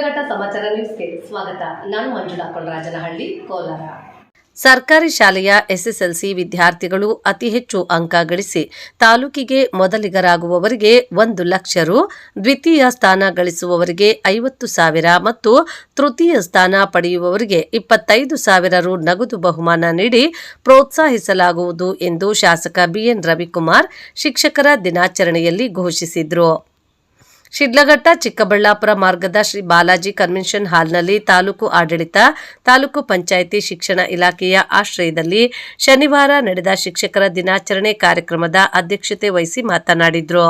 ಶಿಡ್ಲಘಟ್ಟ ಸಮಾಚಾರ ನ್ಯೂಸ್ಗೆ ಸ್ವಾಗತ. ನಾನು ಮಂಜುಳಾ ಕೊಳರಾಜನಹಳ್ಳಿ, ಕೋಲಾರ. ಸರ್ಕಾರಿ ಶಾಲೆಯ ಎಸ್ಎಸ್ಎಲ್ಸಿ ವಿದ್ಯಾರ್ಥಿಗಳು ಅತಿ ಹೆಚ್ಚು ಅಂಕ ಗಳಿಸಿ ತಾಲೂಕಿಗೆ ಮೊದಲಿಗರಾಗುವವರಿಗೆ 1 ಲಕ್ಷ ರು, ದ್ವಿತೀಯ ಸ್ಥಾನ ಗಳಿಸುವವರಿಗೆ 50,000 ಮತ್ತು ತೃತೀಯ ಸ್ಥಾನ ಪಡೆಯುವವರಿಗೆ 25,000 ರು ನಗದು ಬಹುಮಾನ ನೀಡಿ ಪ್ರೋತ್ಸಾಹಿಸಲಾಗುವುದು ಎಂದು ಶಾಸಕ ಬಿಎನ್ ರವಿಕುಮಾರ್ ಶಿಕ್ಷಕರ ದಿನಾಚರಣೆಯಲ್ಲಿ ಘೋಷಿಸಿದರು. ಶಿಡ್ಲಘಟ್ಟ ಚಿಕ್ಕಬಳ್ಳಾಪುರ ಮಾರ್ಗದ ಶ್ರೀ ಬಾಲಾಜಿ ಕನ್ವೆನ್ಷನ್ ಹಾಲ್ನಲ್ಲಿ ತಾಲೂಕು ಆಡಳಿತ, ತಾಲೂಕು ಪಂಚಾಯಿತಿ ಶಿಕ್ಷಣ ಇಲಾಖೆಯ ಆಶ್ರಯದಲ್ಲಿ ಶನಿವಾರ ನಡೆದ ಶಿಕ್ಷಕರ ದಿನಾಚರಣೆ ಕಾರ್ಯಕ್ರಮದ ಅಧ್ಯಕ್ಷತೆ ವಹಿಸಿ ಮಾತನಾಡಿದರು.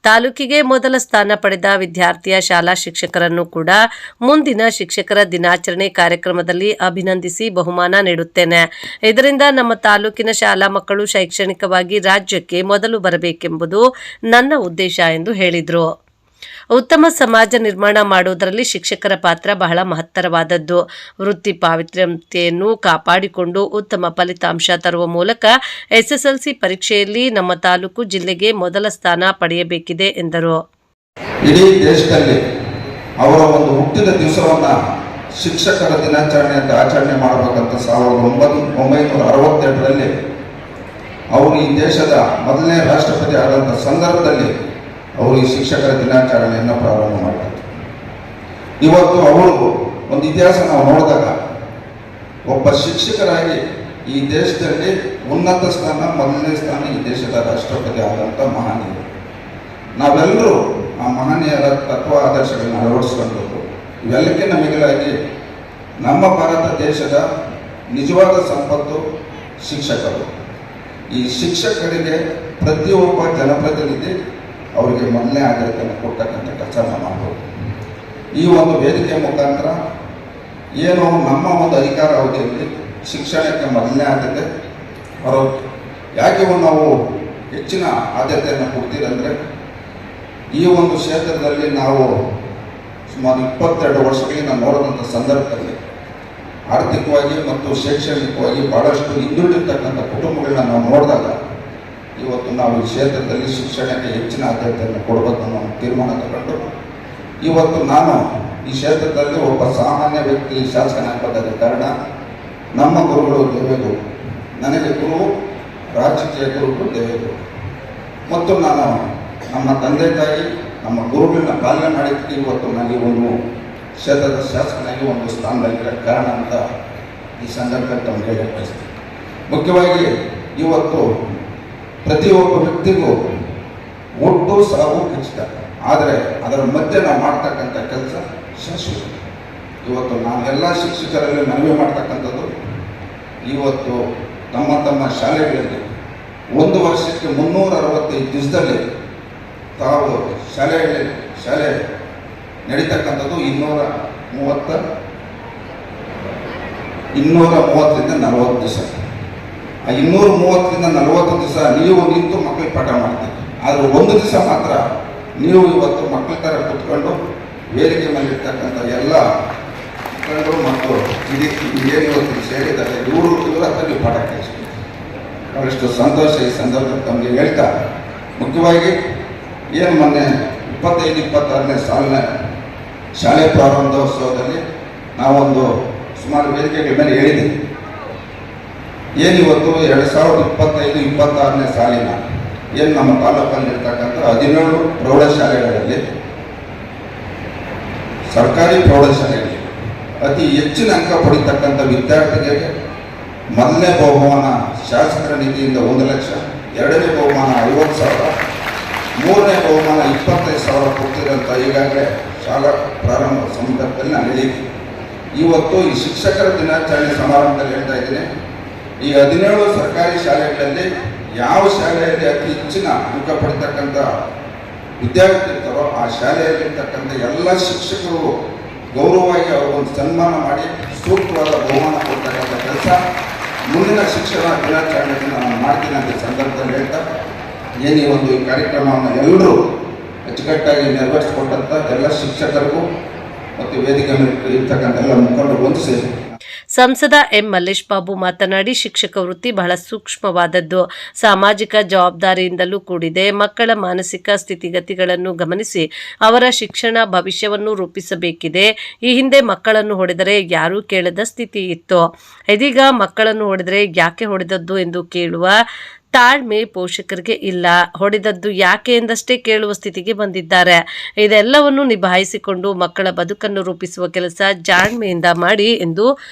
ತಾಲೂಕಿಗೆ ಮೊದಲ ಸ್ಥಾನ ಪಡೆದ ವಿದ್ಯಾರ್ಥಿಯ ಶಾಲಾ ಶಿಕ್ಷಕರನ್ನು ಕೂಡ ಮುಂದಿನ ಶಿಕ್ಷಕರ ದಿನಾಚರಣೆ ಕಾರ್ಯಕ್ರಮದಲ್ಲಿ ಅಭಿನಂದಿಸಿ ಬಹುಮಾನ ನೀಡುತ್ತೇನೆ. ಇದರಿಂದ ನಮ್ಮ ತಾಲೂಕಿನ ಶಾಲಾ ಮಕ್ಕಳು ಶೈಕ್ಷಣಿಕವಾಗಿ ರಾಜ್ಯಕ್ಕೆ ಮೊದಲು ಬರಬೇಕೆಂಬುದು ನನ್ನ ಉದ್ದೇಶ ಎಂದು ಹೇಳಿದರು. ಉತ್ತಮ ಸಮಾಜ ನಿರ್ಮಾಣ ಮಾಡುವುದರಲ್ಲಿ ಶಿಕ್ಷಕರ ಪಾತ್ರ ಬಹಳ ಮಹತ್ತರವಾದದ್ದು. ವೃತ್ತಿ ಪಾವಿತ್ರ್ಯತೆಯನ್ನು ಕಾಪಾಡಿಕೊಂಡು ಉತ್ತಮ ಫಲಿತಾಂಶ ತರುವ ಮೂಲಕ ಎಸ್ಎಸ್ಎಲ್ಸಿ ಪರೀಕ್ಷೆಯಲ್ಲಿ ನಮ್ಮ ತಾಲೂಕು ಜಿಲ್ಲೆಗೆ ಮೊದಲ ಸ್ಥಾನ ಪಡೆಯಬೇಕಿದೆ ಎಂದರು. ಇಡೀ ದೇಶದಲ್ಲಿ ಅವರ ಒಂದು ಹುಟ್ಟಿದ ದಿವಸವನ್ನ ಶಿಕ್ಷಕರ ದಿನಾಚರಣೆ ಅಂತ ಆಚರಣೆ ಮಾಡಬೇಕಂತ 1968ರಲ್ಲಿ ಅವರು ಈ ದೇಶದ ಮೊದಲನೇ ರಾಷ್ಟ್ರಪತಿ ಆದಂಥ ಸಂದರ್ಭದಲ್ಲಿ ಅವರು ಈ ಶಿಕ್ಷಕರ ದಿನಾಚರಣೆಯನ್ನು ಪ್ರಾರಂಭ ಮಾಡಿದರು. ಇವತ್ತು ಅವರು ಒಂದು ಇತಿಹಾಸ ನಾವು ನೋಡಿದಾಗ ಒಬ್ಬ ಶಿಕ್ಷಕರಾಗಿ ಈ ದೇಶದಲ್ಲಿ ಉನ್ನತ ಸ್ಥಾನ, ಮೊದಲನೇ ಸ್ಥಾನ ಈ ದೇಶದ ರಾಷ್ಟ್ರಪತಿ ಆದಂಥ ಮಹನೀಯರು. ನಾವೆಲ್ಲರೂ ಆ ಮಹನೀಯರ ತತ್ವ ಆದರ್ಶಗಳನ್ನು ಅಳವಡಿಸ್ಕೊಂಡದ್ದು. ಇವೆಲ್ಲಕ್ಕಿಂತ ಮಿಗಿಲಾಗಿ ನಮ್ಮ ಭಾರತ ದೇಶದ ನಿಜವಾದ ಸಂಪತ್ತು ಶಿಕ್ಷಕರು. ಈ ಶಿಕ್ಷಕರಿಗೆ ಪ್ರತಿಯೊಬ್ಬ ಜನಪ್ರತಿನಿಧಿ ಅವರಿಗೆ ಮೊದಲನೇ ಆದ್ಯತೆಯನ್ನು ಕೊಡ್ತಕ್ಕಂಥ ಕೆಲಸ ಮಾಡಬಹುದು. ಈ ಒಂದು ವೇದಿಕೆ ಮುಖಾಂತರ ಏನು ನಮ್ಮ ಒಂದು ಅಧಿಕಾರ ಅವಧಿಯಲ್ಲಿ ಶಿಕ್ಷಣಕ್ಕೆ ಮೊದಲನೇ ಆದ್ಯತೆ ಬರೋದು. ಯಾಕೆ ನಾವು ಹೆಚ್ಚಿನ ಆದ್ಯತೆಯನ್ನು ಕೊಡ್ತೀರಂದರೆ, ಈ ಒಂದು ಕ್ಷೇತ್ರದಲ್ಲಿ ನಾವು ಸುಮಾರು 22 ವರ್ಷಗಳಿಂದ ನೋಡಿದಂಥ ಸಂದರ್ಭದಲ್ಲಿ ಆರ್ಥಿಕವಾಗಿ ಮತ್ತು ಶೈಕ್ಷಣಿಕವಾಗಿ ಭಾಳಷ್ಟು ಹಿಂದುಳಿದಿರ್ತಕ್ಕಂಥ ಕುಟುಂಬಗಳನ್ನ ನಾವು ನೋಡಿದಾಗ ಇವತ್ತು ನಾವು ಈ ಕ್ಷೇತ್ರದಲ್ಲಿ ಶಿಕ್ಷಣಕ್ಕೆ ಹೆಚ್ಚಿನ ಆದ್ಯತೆಯನ್ನು ಕೊಡಬೇಕು ಅನ್ನೋ ತೀರ್ಮಾನ ತಗೊಂಡು ಇವತ್ತು ನಾನು ಈ ಕ್ಷೇತ್ರದಲ್ಲಿ ಒಬ್ಬ ಸಾಮಾನ್ಯ ವ್ಯಕ್ತಿ ಶಾಸಕನಾಗಿ ಬಂದ ಕಾರಣ ನಮ್ಮ ಗುರುಗಳು ದೇವೇಗೌಡರು, ನನಗೆ ಗುರು ರಾಜಕೀಯ ಗುರುಗಳು ದೇವೇಗೌಡರು, ಮತ್ತು ನಾನು ನಮ್ಮ ತಂದೆ ತಾಯಿ ನಮ್ಮ ಗುರುಗಳನ್ನ ಪಾಲನೆ ಮಾಡಿದ್ದಕ್ಕೆ ಇವತ್ತು ನನಗೆ ಒಂದು ಕ್ಷೇತ್ರದ ಶಾಸಕನಾಗಿ ಒಂದು ಸ್ಥಾನದಲ್ಲಿರೋ ಕಾರಣ ಅಂತ ಈ ಸಂದರ್ಭದಲ್ಲಿ ತಮಗೆ ಹೇಳಿ ಬಯಸ್ತೀನಿ. ಮುಖ್ಯವಾಗಿ ಇವತ್ತು ಪ್ರತಿಯೊಬ್ಬ ವ್ಯಕ್ತಿಗೂ ಒಟ್ಟು ಸಾವು ಖಚಿತ, ಆದರೆ ಅದರ ಮಧ್ಯೆ ನಾವು ಮಾಡ್ತಕ್ಕಂಥ ಕೆಲಸ ಶಾಶ್ವತ. ಇವತ್ತು ನಾನು ಎಲ್ಲ ಶಿಕ್ಷಕರಲ್ಲಿ ಮನವಿ ಮಾಡ್ತಕ್ಕಂಥದ್ದು, ಇವತ್ತು ತಮ್ಮ ತಮ್ಮ ಶಾಲೆಗಳಲ್ಲಿ 1 ವರ್ಷಕ್ಕೆ 365 ದಿವಸದಲ್ಲಿ ತಾವು ಶಾಲೆ ನಡೀತಕ್ಕಂಥದ್ದು 230ರಿಂದ 40 ದಿವಸ. ಆ 230ರಿಂದ 40 ದಿವಸ ನೀವು ನಿಂತು ಮಕ್ಕಳಿಗೆ ಪಾಠ ಮಾಡ್ತೀವಿ. ಆದರೆ 1 ದಿವಸ ಮಾತ್ರ ನೀವು ಇವತ್ತು ಮಕ್ಕಳ ಥರ ಕುತ್ಕೊಂಡು ವೇದಿಕೆ ಮೇಲಿರ್ತಕ್ಕಂಥ ಎಲ್ಲ ಮುಖಂಡರು ಮತ್ತು ಏನು ಇವತ್ತು ಸೇರಿದ್ದಾರೆ ಇವರ ಹತ್ರ ನೀವು ಪಾಠ ಕಲಿಸ್ತೀವಿ. ಬಹಳಷ್ಟು ಸಂತೋಷ ಈ ಸಂದರ್ಭದಲ್ಲಿ ತಮಗೆ ಹೇಳ್ತಾ, ಮುಖ್ಯವಾಗಿ ಏನು ಮೊನ್ನೆ 25-26ನೇ ಸಾಲಿನ ಶಾಲೆ ಪ್ರಾರಂಭೋತ್ಸವದಲ್ಲಿ ನಾವೊಂದು ಸುಮಾರು ವೇದಿಕೆಗಳ ಮೇಲೆ ಹೇಳಿದ್ದೀವಿ. ಏನಿವತ್ತು 2025-26ನೇ ಸಾಲಿನ ಏನು ನಮ್ಮ ತಾಲೂಕಲ್ಲಿರ್ತಕ್ಕಂಥ 17 ಪ್ರೌಢಶಾಲೆಗಳಲ್ಲಿ, ಸರ್ಕಾರಿ ಪ್ರೌಢಶಾಲೆಯಲ್ಲಿ ಅತಿ ಹೆಚ್ಚಿನ ಅಂಕ ಪಡಿತಕ್ಕಂಥ ವಿದ್ಯಾರ್ಥಿಗಳಿಗೆ ಮೊದಲನೇ ಬಹುಮಾನ ಶಾಸಕರ ನಿಧಿಯಿಂದ 1 ಲಕ್ಷ, 2ನೇ ಬಹುಮಾನ 50,000, 3ನೇ ಬಹುಮಾನ 25,000 ಕೊಡ್ತಿರಂತ ಈಗಾಗಲೇ ಶಾಲಾ ಪ್ರಾರಂಭ ಸಂದರ್ಭದಲ್ಲಿ ನಾನು ಹೇಳಿದ್ದೀನಿ. ಇವತ್ತು ಈ ಶಿಕ್ಷಕರ ದಿನಾಚರಣೆ ಸಮಾರಂಭದಲ್ಲಿ ಹೇಳ್ತಾ ಇದ್ದೀನಿ, ಈ 17 ಸರ್ಕಾರಿ ಶಾಲೆಗಳಲ್ಲಿ ಯಾವ ಶಾಲೆಯಲ್ಲಿ ಅತಿ ಹೆಚ್ಚಿನ ಅಂಕ ಪಡಿತಕ್ಕಂಥ ವಿದ್ಯಾರ್ಥಿ ಇರ್ತಾರೋ ಆ ಶಾಲೆಯಲ್ಲಿರ್ತಕ್ಕಂಥ ಎಲ್ಲ ಶಿಕ್ಷಕರು ಗೌರವವಾಗಿ ಅವ್ರಿಗೊಂದು ಸನ್ಮಾನ ಮಾಡಿ ಸೂಕ್ತವಾದ ಬಹುಮಾನ ಕೊಡ್ತಕ್ಕಂಥ ಕೆಲಸ ಮುಂದಿನ ಶಿಕ್ಷಣ ದಿನಾಚರಣೆಗೆ ನಾನು ಮಾಡ್ತೀನಿ ಅಂತ ಸಂದರ್ಭದಲ್ಲಿ ಹೇಳ್ತಾ, ಏನು ಈ ಒಂದು ಕಾರ್ಯಕ್ರಮವನ್ನು ಎಲ್ಲರೂ ಅಚ್ಚುಕಟ್ಟಾಗಿ ನೆರವೇರಿಸಿಕೊಟ್ಟಂಥ ಎಲ್ಲ ಶಿಕ್ಷಕರಿಗೂ ಮತ್ತು ವೇದಿಕೆ ಮೇಲೆ ಇರ್ತಕ್ಕಂಥ ಎಲ್ಲ ಮುಖಂಡರು ಒಂದು ಸೇರಿ ಸಂಸದ ಎಂ ಮಲ್ಲೇಶ್ ಬಾಬು ಮಾತನಾಡಿ, ಶಿಕ್ಷಕ ವೃತ್ತಿ ಬಹಳ ಸೂಕ್ಷ್ಮವಾದದ್ದು, ಸಾಮಾಜಿಕ ಜವಾಬ್ದಾರಿಯಿಂದಲೂ ಕೂಡಿದೆ. ಮಕ್ಕಳ ಮಾನಸಿಕ ಸ್ಥಿತಿಗತಿಗಳನ್ನು ಗಮನಿಸಿ ಅವರ ಶಿಕ್ಷಣ ಭವಿಷ್ಯವನ್ನು ರೂಪಿಸಬೇಕಿದೆ. ಈ ಹಿಂದೆ ಮಕ್ಕಳನ್ನು ಹೊಡೆದರೆ ಯಾರೂ ಕೇಳದ ಸ್ಥಿತಿ ಇತ್ತು. ಇದೀಗ ಮಕ್ಕಳನ್ನು ಹೊಡೆದರೆ ಯಾಕೆ ಹೊಡೆದದ್ದು ಎಂದು ಕೇಳುವ ತಾಳ್ಮೆ ಪೋಷಕರಿಗೆ ಇಲ್ಲ. ಹೊಡೆದದ್ದು ಯಾಕೆ ಎಂದಷ್ಟೇ ಕೇಳುವ ಸ್ಥಿತಿಗೆ ಬಂದಿದ್ದಾರೆ. ಇದೆಲ್ಲವನ್ನು ನಿಭಾಯಿಸಿಕೊಂಡು ಮಕ್ಕಳ ಬದುಕನ್ನು ರೂಪಿಸುವ ಕೆಲಸ ಜಾಣ್ಮೆಯಿಂದ ಮಾಡಿ ಎಂದು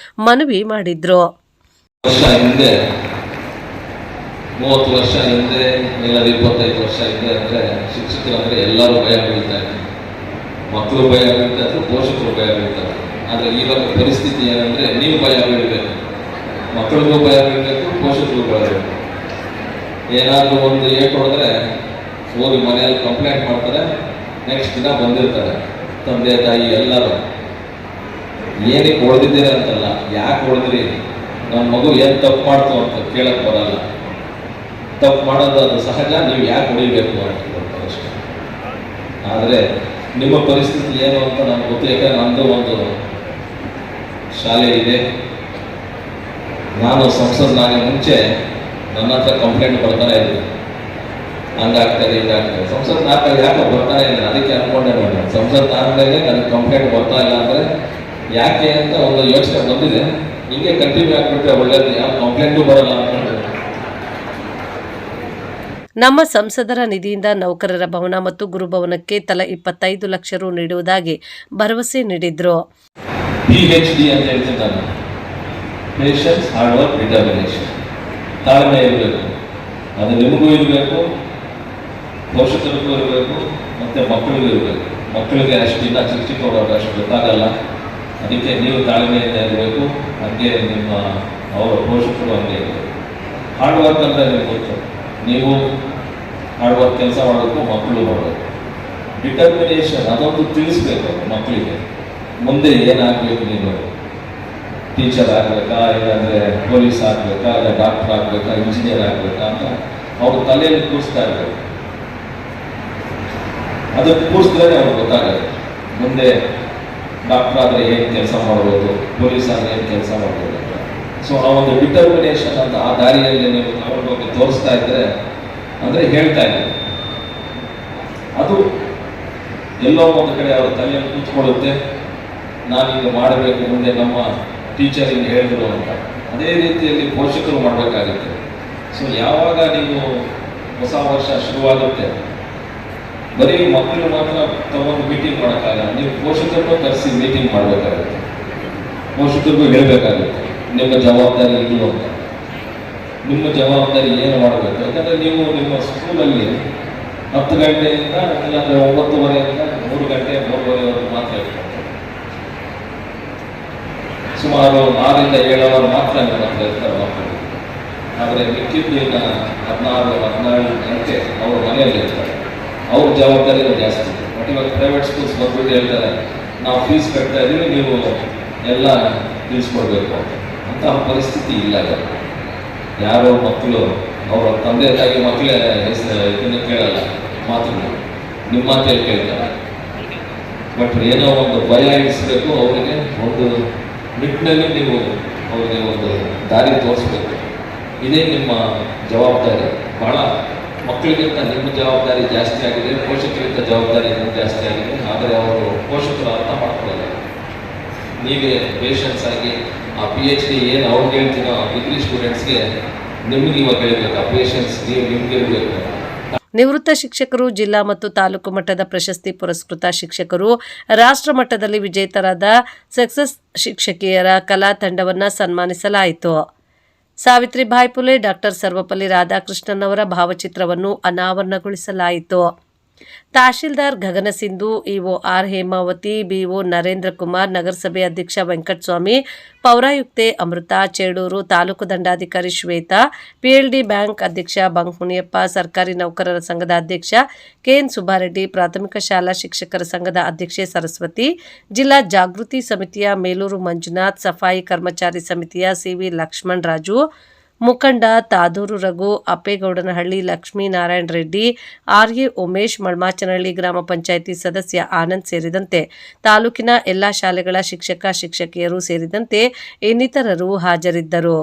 ಮನವಿ ಮಾಡಿದ್ರು. 30 ವರ್ಷ ಹಿಂದೆ ಇಲ್ಲ 25 ವರ್ಷ ಹಿಂದೆ ಅಂದರೆ ಶಿಕ್ಷಕರು ಅಂದರೆ ಎಲ್ಲರೂ ಭಯ ಬೀಳ್ತಾ ಇದ್ರು. ಮಕ್ಕಳು ಭಯ ಬೀಳ್ತಾ ಇದ್ರು, ಪೋಷಕರು ಭಯ ಬೀಳ್ತಾರೆ. ಆದರೆ ಇವಾಗ ಪರಿಸ್ಥಿತಿ ಏನಂದರೆ ನೀವು ಭಯ ಬೀಳಬೇಕು, ಮಕ್ಕಳಿಗೂ ಭಯ ಬೀಳಬೇಕು, ಪೋಷಕರಿಗೂ ಭಯ ಬೀಳಬೇಕು. ಏನಾದರೂ ಒಂದು ಏಟು ಹೊಡೆದ್ರೆ ಹೋಗಿ ಮನೆಯಲ್ಲಿ ಕಂಪ್ಲೇಂಟ್ ಮಾಡ್ತಾರೆ, ನೆಕ್ಸ್ಟ್ ದಿನ ಬಂದಿರ್ತಾರೆ ತಂದೆ ತಾಯಿ ಎಲ್ಲರೂ. ಏನಕ್ಕೆ ಹೊಡೆದಿದ್ದೀರ ಅಂತಲ್ಲ, ಯಾಕೆ ಹೊಡೆದ್ರಿ, ನನ್ನ ಮಗು ಏನು ತಪ್ಪು ಮಾಡ್ತು ಅಂತ ಕೇಳಕ್ಕೆ ಬರಲ್ಲ. ತಪ್ಪು ಮಾಡೋದು ಅದು ಸಹಜ, ನೀವು ಯಾಕೆ ಹೊಡಿಬೇಕು ಅಂತ ಹೇಳ್ತಾರೆ ಅಷ್ಟೇ. ಆದರೆ ನಿಮ್ಮ ಪರಿಸ್ಥಿತಿ ಏನು ಅಂತ ನನಗೆ ಗೊತ್ತು. ಯಾಕಂದರೆ ನಮ್ಮದು ಒಂದು ಶಾಲೆ ಇದೆ. ನಾನು ಸಂಸದನಾಗಿ ಮುಂಚೆ ನನ್ನ ಹತ್ರ ಕಂಪ್ಲೇಂಟ್ ಬರ್ತಾನೆ ಇದ್ದೆ, ಹಂಗಾಗ್ತದೆ ಹಿಂಗಾಗ್ತದೆ. ಸಂಸದನಾಗ ಯಾಕೆ ಬರ್ತಾನೆ ಇಲ್ಲ, ಅದಕ್ಕೆ ಅನ್ಕೊಂಡೆ ನಾನು ಸಂಸದನಾದ್ಮೇಲೆ ನನಗೆ ಕಂಪ್ಲೇಂಟ್ ಬರ್ತಾ ಇಲ್ಲ ಅಂದರೆ ಯಾಕೆ ಅಂತ ಒಂದು ಯೋಚನೆ ಬಂದಿದೆ. ಹೀಗೆ ಕಂಟಿನ್ಯೂ ಆಗಿಬಿಟ್ರೆ ಒಳ್ಳೇದು, ಯಾವ ಕಂಪ್ಲೇಂಟು ಬರಲ್ಲ ಅನ್ಕೊಂಡೆ. ನಮ್ಮ ಸಂಸದರ ನಿಧಿಯಿಂದ ನೌಕರರ ಭವನ ಮತ್ತು ಗುರುಭವನಕ್ಕೆ ತಲಾ 25 ಲಕ್ಷ ರು ನೀಡುವುದಾಗಿ ಭರವಸೆ ನೀಡಿದ್ರು. PhD ಅಂತ ಹೇಳ್ತೀನಿ ನಾನು, ಪೇಷನ್ಸ್, ಹಾರ್ಡ್ ವರ್ಕ್, ಡಿಟರ್ಮಿನೇಷನ್. ತಾಳ್ಮೆ ಇರಬೇಕು, ಅದು ನಿಮಗೂ ಇರಬೇಕು, ಪೋಷಕರಿಗೂ ಇರಬೇಕು, ಮತ್ತು ಮಕ್ಕಳಿಗೂ ಇರಬೇಕು. ಮಕ್ಕಳಿಗೆ ಅಷ್ಟಿಲ್ಲ, ಚಿಕ್ಕ ಚಿಕ್ಕವರು ಅಷ್ಟು ಗೊತ್ತಾಗಲ್ಲ. ಅದಕ್ಕೆ ನೀವು ತಾಳ್ಮೆಯಿಂದ ಇರಬೇಕು, ಹಾಗೆ ನಿಮ್ಮ ಅವರ ಪೋಷಕರು ಹಂಗೆ ಇರಬೇಕು. ಹಾರ್ಡ್ ವರ್ಕ್ ಅಂತ ನಿಮ್ಗೆ ಗೊತ್ತು, ನೀವು ಹಾರ್ಡ್ ವರ್ಕ್ ಕೆಲಸ ಮಾಡಬೇಕು, ಮಕ್ಕಳು ಮಾಡಬೇಕು. ಡಿಟರ್ಮಿನೇಷನ್ ಅದೊಂದು ತಿಳಿಸ್ಬೇಕು ಮಕ್ಕಳಿಗೆ, ಮುಂದೆ ಏನಾಗಬೇಕು, ನೀನು ಟೀಚರ್ ಆಗಬೇಕಾ, ಇಲ್ಲಾಂದರೆ ಪೊಲೀಸ್ ಆಗಬೇಕಾ, ಇಲ್ಲ ಡಾಕ್ಟರ್ ಆಗಬೇಕಾ, ಇಂಜಿನಿಯರ್ ಆಗಬೇಕಾ ಅಂತ ಅವ್ರ ತಲೆಯಲ್ಲಿ ಕೂರಿಸ್ತಾ ಇರಬೇಕು. ಅದಕ್ಕೆ ಕೂರಿಸಿದ್ರೆ ಅವ್ರಿಗೆ ಗೊತ್ತಾಗುತ್ತೆ ಮುಂದೆ ಡಾಕ್ಟರ್ ಆದರೆ ಏನು ಕೆಲಸ ಮಾಡ್ಬೋದು, ಪೊಲೀಸ್ ಆದರೆ ಏನು ಕೆಲಸ ಮಾಡ್ಬೋದು ಅಂತ. ಸೊ ಆ ಒಂದು ಡಿಟರ್ಮಿನೇಷನ್ ಅಂತ ಆ ದಾರಿಯಲ್ಲಿ ನೀವು ತಗೊಂಡೋಗಿ ತೋರಿಸ್ತಾ ಇದ್ದರೆ, ಅಂದರೆ ಹೇಳ್ತಾ ಇದ್ದೆ, ಅದು ಎಲ್ಲೋ ಒಂದು ಕಡೆ ಅವರ ತಲೆಯಲ್ಲಿ ಕೂತ್ಕೊಳ್ಳುತ್ತೆ. ನಾನೀಗ ಮಾಡಬೇಕು, ಮುಂದೆ ನಮ್ಮ ಟೀಚರ್ ಹಿಂಗೆ ಹೇಳಿದ್ರು ಅಂತ. ಅದೇ ರೀತಿಯಲ್ಲಿ ಪೋಷಕರು ಮಾಡಬೇಕಾಗುತ್ತೆ. ಸೊ ಯಾವಾಗ ನೀವು ಹೊಸ ವರ್ಷ ಶುರುವಾಗುತ್ತೆ, ಬರೀ ಮಕ್ಕಳು ಮಾತ್ರ ತಗೊಂಡು ಮೀಟಿಂಗ್ ಮಾಡೋಕ್ಕಾಗಲ್ಲ, ನೀವು ಪೋಷಕರನ್ನು ಕರೆಸಿ ಮೀಟಿಂಗ್ ಮಾಡಬೇಕಾಗುತ್ತೆ. ಪೋಷಕರಿಗೂ ಹೇಳಬೇಕಾಗುತ್ತೆ ನಿಮ್ಮ ಜವಾಬ್ದಾರಿ ಇದು ಅಂತ. ನಿಮ್ಮ ಜವಾಬ್ದಾರಿ ಏನು ಮಾಡಬೇಕು, ಯಾಕಂದರೆ ನೀವು ನಿಮ್ಮ ಸ್ಕೂಲಲ್ಲಿ 10 ಗಂಟೆಯಿಂದ ಇಲ್ಲಾಂದರೆ 9:30ಯಿಂದ 3 ಗಂಟೆ 3:30ವರೆಗೂ ಮಾತ್ರ ಇರ್ತಾರೆ. ಸುಮಾರು 6ರಿಂದ 7 ಅವರ್ ಮಾತ್ರ ನಿಮ್ಮ ಹತ್ರ ಇರ್ತಾರೆ ಮಕ್ಕಳು. ಆದರೆ ಮಿಕ್ಕಿದ್ದು ಇನ್ನು 16-14 ಗಂಟೆ ಅವ್ರ ಮನೆಯಲ್ಲಿ ಇರ್ತಾರೆ. ಅವ್ರ ಜವಾಬ್ದಾರಿನೂ ಜಾಸ್ತಿ. ಬಟ್ ಇವಾಗ ಪ್ರೈವೇಟ್ ಸ್ಕೂಲ್ಸ್ ಬಂದ್ಬಿಟ್ಟು ಹೇಳ್ತಾರೆ, ನಾವು ಫೀಸ್ ಕಟ್ತಾ ಇದ್ದೀವಿ, ನೀವು ಎಲ್ಲ ತಿಳಿಸ್ಕೊಡ್ಬೇಕು ಅಂತಹ ಪರಿಸ್ಥಿತಿ ಇಲ್ಲ. ಯಾರೋ ಮಕ್ಕಳು ಅವರ ತಂದೆ ತಾಯಿ ಮಕ್ಕಳೇ ಇದನ್ನು ಕೇಳಲ್ಲ, ಮಾತನ್ನು ನಿಮ್ಮ ಮಾತಲ್ಲಿ ಕೇಳ್ತಾರೆ. ಬಟ್ ಏನೋ ಒಂದು ಭಯ ಇಡಿಸ್ಬೇಕು ಅವರಿಗೆ, ಒಂದು ನಿಟ್ಟಿನಲ್ಲಿ ನೀವು ಅವರಿಗೆ ಒಂದು ದಾರಿ ತೋರಿಸ್ಬೇಕು. ಇದೇ ನಿಮ್ಮ ಜವಾಬ್ದಾರಿ. ಭಾಳ ಮಕ್ಕಳಿಗಿಂತ ನಿಮ್ಮ ಜವಾಬ್ದಾರಿ ಜಾಸ್ತಿ ಆಗಿದೆ, ಪೋಷಕರಿಗಿಂತ ಜವಾಬ್ದಾರಿ ಇನ್ನೂ ಜಾಸ್ತಿ ಆಗಿದೆ. ಆದರೆ ಅವರು ಪೋಷಕರು ಅರ್ಥ ಮಾಡ್ಕೊಳ್ಳಲ್ಲ. ನೀವೇ ಪೇಷನ್ಸ್ ಆಗಿ ಆ PhD ಏನು ಅವ್ರಿಗೆ ಹೇಳ್ತೀನೋ ಡಿಗ್ರಿ ಸ್ಟೂಡೆಂಟ್ಸ್ಗೆ ನಿಮಗೆ ಇವಾಗ ಹೇಳಬೇಕು, ಆ ಪೇಷನ್ಸ್ ನೀವು ನಿಮ್ಗೆ ಇರಬೇಕು. ನಿವೃತ್ತ ಶಿಕ್ಷಕರು, ಜಿಲ್ಲಾ ಮತ್ತು ತಾಲೂಕು ಮಟ್ಟದ ಪ್ರಶಸ್ತಿ ಪುರಸ್ಕೃತ ಶಿಕ್ಷಕರು, ರಾಷ್ಟ್ರ ಮಟ್ಟದಲ್ಲಿ ವಿಜೇತರಾದ ಸಕ್ಸಸ್ ಶಿಕ್ಷಕಿಯರ ಕಲಾ ತಂಡವನ್ನು ಸನ್ಮಾನಿಸಲಾಯಿತು. ಸಾವಿತ್ರಿಬಾಯಿ ಫುಲೆ, ಡಾಕ್ಟರ್ ಸರ್ವಪಲ್ಲಿ ರಾಧಾಕೃಷ್ಣನ್ ಅವರ ಭಾವಚಿತ್ರವನ್ನು ಅನಾವರಣಗೊಳಿಸಲಾಯಿತು. Tahsildar Gagana Sindhu, EO R Hemavathi, BO Narendra Kumar, ನಗರಸಭೆ ಅಧ್ಯಕ್ಷ ವೆಂಕಟಸ್ವಾಮಿ, ಪೌರಾಯುಕ್ತೆ ಅಮೃತ, ಚೇಡೂರು ತಾಲೂಕು ದಂಡಾಧಿಕಾರಿ ಶ್ವೇತಾ, PLD ಬ್ಯಾಂಕ್ ಅಧ್ಯಕ್ಷ ಬಂಕುಣಿಯಪ್ಪ, ಸರ್ಕಾರಿ ನೌಕರರ ಸಂಘದ ಅಧ್ಯಕ್ಷ ಕೆಎನ್ ಸುಬ್ಬಾರೆಡ್ಡಿ, ಪ್ರಾಥಮಿಕ ಶಾಲಾ ಶಿಕ್ಷಕರ ಸಂಘದ ಅಧ್ಯಕ್ಷೆ ಸರಸ್ವತಿ, ಜಿಲ್ಲಾ ಜಾಗೃತಿ ಸಮಿತಿಯ ಮೇಲೂರು ಮಂಜುನಾಥ್, ಸಫಾಯಿ ಕರ್ಮಚಾರಿ ಸಮಿತಿಯ CV ಲಕ್ಷ್ಮಣ್ ರಾಜು, ಮುಖಂಡ ತಾದೂರು ರಘು, ಅಪ್ಪೇಗೌಡನಹಳ್ಳಿ ಲಕ್ಷ್ಮೀನಾರಾಯಣ ರೆಡ್ಡಿ, ಆರ್ಎ ಉಮೇಶ್, ಮಳ್ಮಾಚನಹಳ್ಳಿ ಗ್ರಾಮ ಪಂಚಾಯಿತಿ ಸದಸ್ಯ ಆನಂದ್ ಸೇರಿದಂತೆ ತಾಲೂಕಿನ ಎಲ್ಲಾ ಶಾಲೆಗಳ ಶಿಕ್ಷಕಿಯರು ಸೇರಿದಂತೆ ಇನ್ನಿತರರು ಹಾಜರಿದ್ದರು.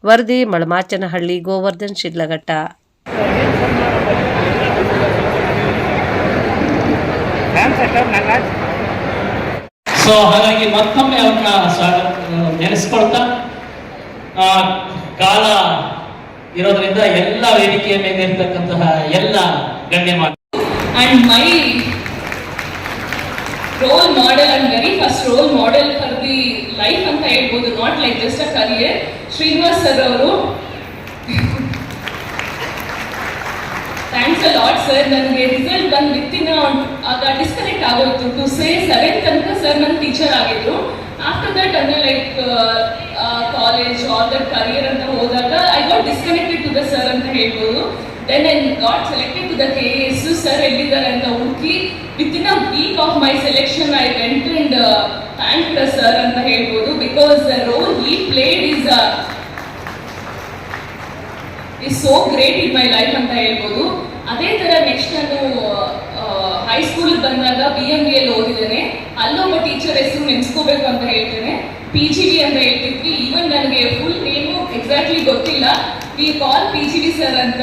ವರದಿ ಮಳಮಾಚನಹಳ್ಳಿ, ಗೋವರ್ಧನ್ ಶಿಡ್ಲಘಟ್ಟ. ಸೊ ಹಾಗಾಗಿ ಮತ್ತೊಮ್ಮೆ ಅವ್ರನ್ನ ನೆನೆಸ್ಕೊಳ್ತಾ ಕಾಲ ಇರೋದ್ರಿಂದ ಎಲ್ಲ ವೇದಿಕೆಯ ಮೇಲೆ ಇರ್ತಕ್ಕಂತಹ ಎಲ್ಲ ಗಣ್ಯಮಾನ್ಯ and my role model and very first role model for the life ಅಂತ ಹೇಳ್ಬೋದು, not like just a career, Srinivas sir ಅವರು. Thanks a lot sir. ನನಗೆ ರಿಸಲ್ಟ್ ಬಂದು ವಿತ್ತಿನ ಆಗ ಡಿಸ್ಕನೆಕ್ಟ್ ಆಗೋಯ್ತು. ಟು ಸೇ 7th ತನಕ ಸರ್ ನನ್ನ ಟೀಚರ್ ಆಗಿದ್ರು. ಆಫ್ಟರ್ ದಟ್ ಅಂದರೆ like college all that career ಅಂತ ಹೋದಾಗ I got disconnected to the sir ಅಂತ ಹೇಳ್ಬೋದು. Then I got selected to the KAS. Sir ಎಲ್ಲಿದ್ದಾರೆ ಅಂತ ಹುಡುಕಿ within a week of my selection I went and thank the sir ಅಂತ ಹೇಳ್ಬೋದು. Because the role he played is so great in my life ಅಂತ ಹೇಳ್ಬೋದು. ಅದೇ ಥರ next ನಾನು ಹೈಸ್ಕೂಲಿಗೆ ಬಂದಾಗ BMVL ಓದಿದ್ದೇನೆ. ಅಲ್ಲೊಬ್ಬ ಟೀಚರ್ ಹೆಸರು ನೆನೆಸ್ಕೋಬೇಕು ಅಂತ ಹೇಳ್ತೇನೆ, PGV ಅಂತ ಹೇಳ್ತಿದ್ವಿ. ಈವನ್ ನನಗೆ ಫುಲ್ ನೇಮು ಎಕ್ಸಾಕ್ಟ್ಲಿ ಗೊತ್ತಿಲ್ಲ. ವಿ ಕಾಲ್ PGV ಸರ್ ಅಂತ.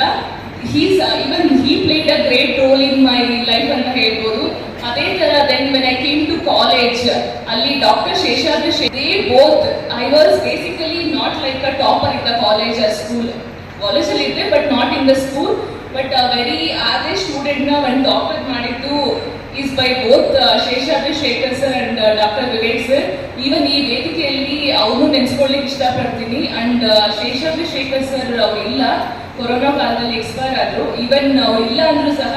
Even he played a great role in my life ಅಂತ ಹೇಳ್ಬೋದು. ಅದೇ ಥರ then when I came to college, ಅಲ್ಲಿ doctor Seshadri they both I was basically not like a topper in the college or school. ಕಾಲೇಜಲ್ಲಿ ಇದ್ದೆ but not in the school. But very average ಸ್ಟೂಡೆಂಟ್ನ ಒಂದು topper ಮಾಡಿದ್ದು is by both Seshadri Shekhar sir and doctor Vivek sir. Even ಈ ವೇದಿಕೆಯಲ್ಲಿ ಅವ್ರನ್ನೂ ನೆನೆಸ್ಕೊಳ್ಳಿಕ್ಕೆ ಇಷ್ಟಪಡ್ತೀನಿ. And Seshadri Shekhar sir ಅವ್ರು ಇಲ್ಲ, ಕೊರೋನಾ ಕಾಲದಲ್ಲಿ ಎಕ್ಸ್ಪೈರ್ ಆದರು. ಈವನ್ ಅವ್ರು ಇಲ್ಲ ಅಂದರೂ ಸಹ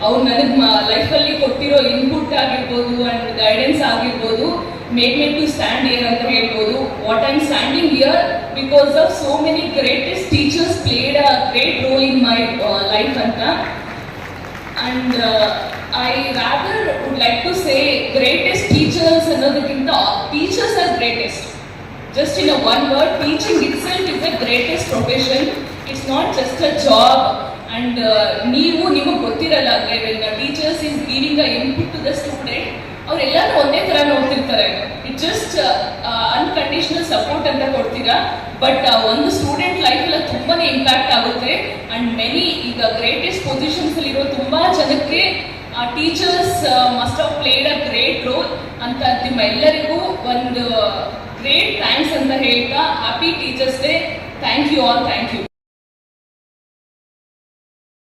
ಅವ್ರು ನನಗೆ ಲೈಫಲ್ಲಿ ಕೊಟ್ಟಿರೋ ಇನ್ಪುಟ್ ಆಗಿರ್ಬೋದು ಅಂಡ್ ಗೈಡೆನ್ಸ್ ಆಗಿರ್ಬೋದು made me to stand here ಅಂತ ಹೇಳ್ಬೋದು. What I am standing here because of so many greatest teachers played a great role in my life ಅಂತ. And I rather would like to say greatest teachers ಅನ್ನೋದಕ್ಕಿಂತ teachers are greatest. Just in a one word, teaching itself is the greatest profession. It's not just a job. And ನಿಮಗೆ ಗೊತ್ತಿರಲ್ಲ, when the teachers is giving a input to the student, ಅವರೆಲ್ಲರೂ ಒಂದೇ ಥರ ನೋಡ್ತಿರ್ತಾರೆ. It just unconditional support ಅಂತ ಕೊಡ್ತೀರಾ. But ಒಂದು student ಲೈಫಲ್ಲಿ ತುಂಬಾ ಇಂಪ್ಯಾಕ್ಟ್ ಆಗುತ್ತೆ. ಅಂಡ್ ಮೆನಿ ಈಗ ಗ್ರೇಟೆಸ್ಟ್ ಪೊಸಿಷನ್ಸಲ್ಲಿರೋ ತುಂಬ ಜನಕ್ಕೆ teachers must have played a great role ಅಂತ ನಿಮ್ಮ ಎಲ್ಲರಿಗೂ ಒಂದು ಗ್ರೇಟ್ ಥ್ಯಾಂಕ್ಸ್ ಅಂತ ಹೇಳ್ತಾ, happy teachers day. Thank you all. Thank you.